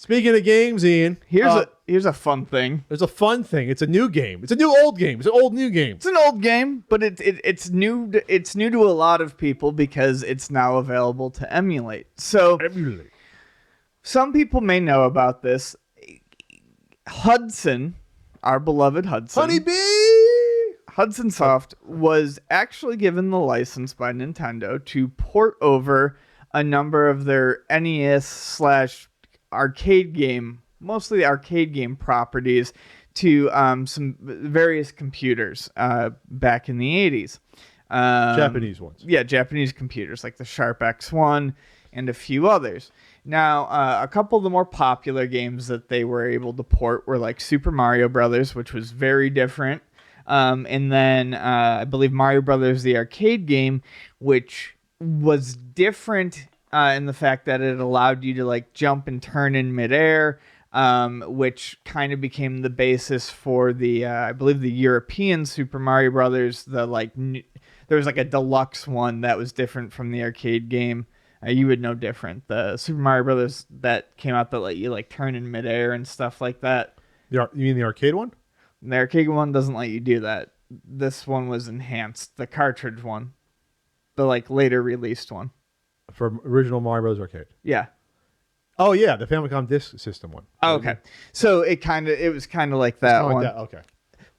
Speaking of games, Ian, Here's a fun thing. there's a fun thing. It's a new game. It's a new old game. It's an old new game. It's an old game, but it's new. It's new to a lot of people because it's now available to emulate. So some people may know about this. Hudson, our beloved Hudson, Hudson Soft was actually given the license by Nintendo to port over a number of their NES/arcade game, mostly arcade game properties, to some various computers back in the 80s. Japanese ones. Yeah, Japanese computers like the Sharp X1 and a few others. Now, a couple of the more popular games that they were able to port were like Super Mario Brothers, which was very different. And then I believe Mario Brothers, the arcade game, which was different in the fact that it allowed you to like jump and turn in midair, which kind of became the basis for the, I believe the European Super Mario Brothers. There was like a deluxe one that was different from the arcade game. You would know different. The Super Mario Brothers that came out that let you like turn in midair and stuff like that. You mean the arcade one? The arcade one doesn't let you do that. This one was enhanced. The cartridge one. The like later released one. For original Mario Bros. Arcade. Yeah. Oh yeah, the Famicom Disk System one. Oh, okay. So it was kind of like that one. Like that. Okay.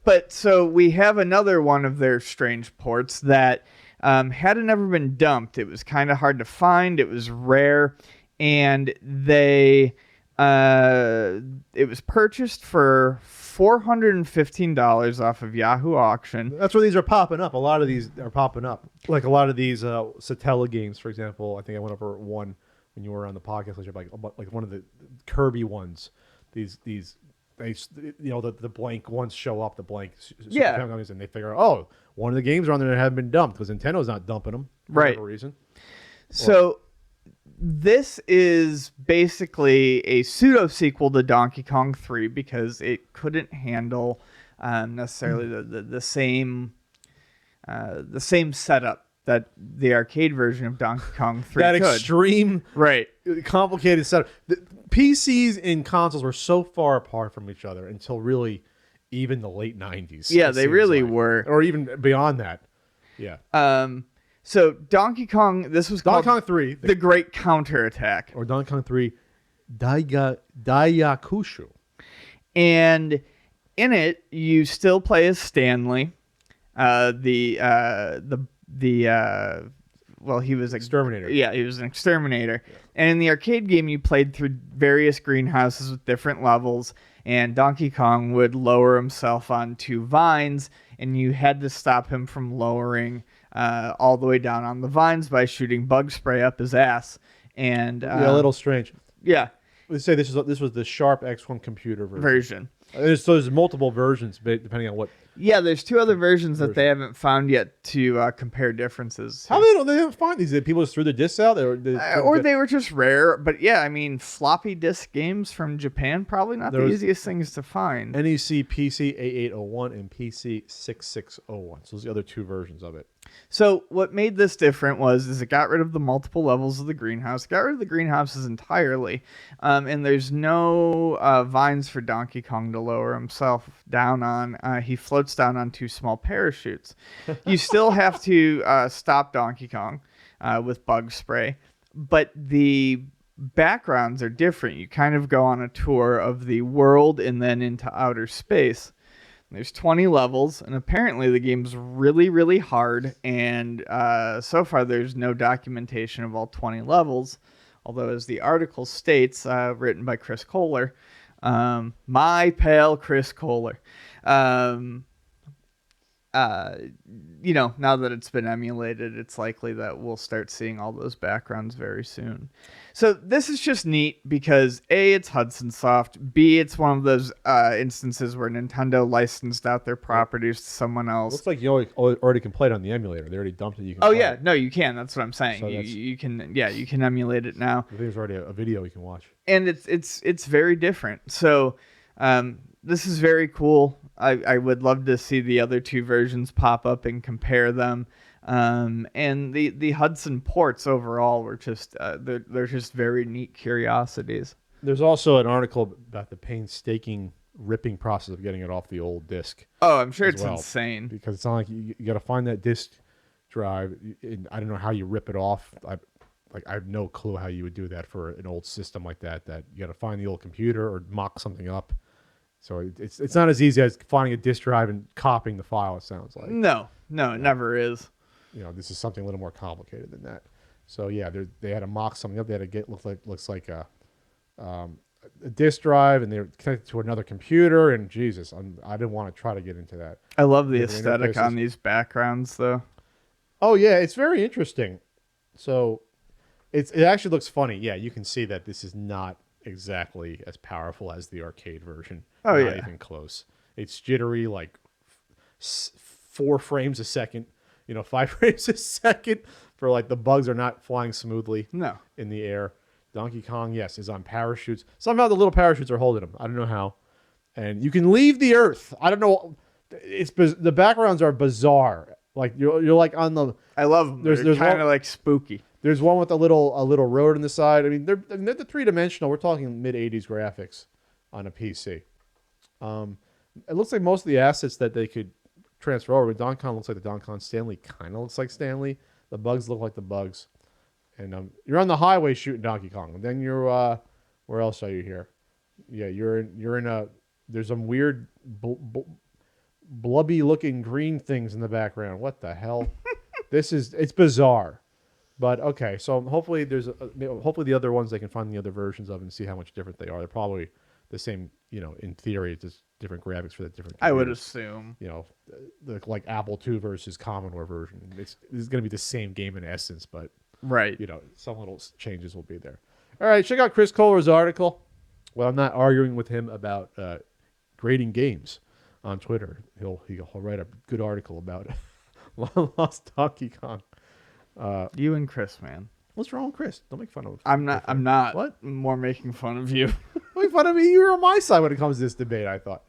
But so we have another one of their strange ports that hadn't ever been dumped. It was kind of hard to find. It was rare, and it was purchased for $415 off of Yahoo Auction. That's where these are popping up. A lot of these are popping up. Like a lot of these Satella games, for example. I think I went over one when you were on the podcast. Like one of the Kirby ones. These the blank ones show up. The blank Super Famicom games, and they figure, oh, one of the games are on there that haven't been dumped because Nintendo's not dumping them for whatever reason. So this is basically a pseudo sequel to Donkey Kong 3 because it couldn't handle necessarily the same setup that the arcade version of Donkey Kong 3 that could. Extreme, right, complicated setup. The PCs and consoles were so far apart from each other until really even the late 90s. Yeah, they really were, or even beyond that. Yeah. So Donkey Kong, this was Donkey called Kong 3, the Great Counterattack, or Donkey Kong 3 Dayakushu. And in it, you still play as Stanley, he was exterminator. Yeah, he was an exterminator. Yeah. And in the arcade game, you played through various greenhouses with different levels, and Donkey Kong would lower himself onto vines, and you had to stop him from lowering all the way down on the vines by shooting bug spray up his ass. And a little strange. Yeah. Let's say this was the Sharp X1 computer version. So there's multiple versions depending on what. Yeah, there's two other versions that they haven't found yet to compare differences. How they don't find these? Did people just threw the discs out? Or they were just rare. But yeah, I mean, floppy disk games from Japan, probably not the easiest things to find. NEC PC 8801 and PC 6601. So those are the other two versions of it. So what made this different is it got rid of the multiple levels of the greenhouse, got rid of the greenhouses entirely, and there's no vines for Donkey Kong to lower himself down on. He floats down on two small parachutes. You still have to stop Donkey Kong with bug spray, but the backgrounds are different. You kind of go on a tour of the world and then into outer space. There's 20 levels, and apparently the game's really, really hard, and so far there's no documentation of all 20 levels, although as the article states, written by Chris Kohler, my pal Chris Kohler, now that it's been emulated, it's likely that we'll start seeing all those backgrounds very soon. So this is just neat because A, it's Hudson Soft, B, it's one of those instances where Nintendo licensed out their properties to someone else. Looks like you already can play it on the emulator. They already dumped it. You can no, you can. That's what I'm saying. So you can emulate it now. I think there's already a video you can watch. And it's very different. So this is very cool. I would love to see the other two versions pop up and compare them. And the Hudson ports overall were just they're just very neat curiosities. There's also an article about the painstaking ripping process of getting it off the old disc. Oh, I'm sure as it's well, insane. because it's not like you got to find that disc drive. And I don't know how you rip it off. I have no clue how you would do that for an old system like that. That you got to find the old computer or mock something up. So it's not as easy as finding a disk drive and copying the file. It sounds like No, it never is. this is something a little more complicated than that. So yeah, they had to mock something up. They had to get looks like a disk drive, and they're connected to another computer. And Jesus, I didn't want to try to get into that. I love the Different aesthetic on interfaces. these backgrounds, though. Oh yeah, it's very interesting. So it actually looks funny. Yeah, you can see that this is not exactly as powerful as the arcade version. Oh, Not yeah. even close. It's jittery, like 4 frames a second. 5 frames a second for like the bugs are not flying smoothly No. in the air. Donkey Kong, yes, is on parachutes. Somehow the little parachutes are holding him. I don't know how. And you can leave the Earth. I don't know. The backgrounds are bizarre. Like you're like on the. I love them. There's They're kind one- of like spooky. There's one with a little road on the side. I mean, they're the 3-dimensional. We're talking mid 80s graphics on a PC. It looks like most of the assets that they could transfer over. Donkey Kong looks like the Donkey Kong. Stanley kind of looks like Stanley. The bugs look like the bugs. And you're on the highway shooting Donkey Kong. And then you're where else are you here? Yeah, you're in a. There's some weird blubby looking green things in the background. What the hell? It's bizarre. But okay, so hopefully hopefully the other ones they can find the other versions of and see how much different they are. They're probably the same, in theory, it's just different graphics for the different. I would computers. assume. Like Apple II versus Commodore version. This is going to be the same game in essence, but Right. some little changes will be there. All right, check out Chris Kohler's article. Well, I'm not arguing with him about grading games on Twitter. He'll write a good article about Lost Donkey Kong. You and Chris, man. What's wrong with Chris? Don't make fun of him. I'm not. What? More making fun of you. Don't make fun of me. You're on my side when it comes to this debate, I thought.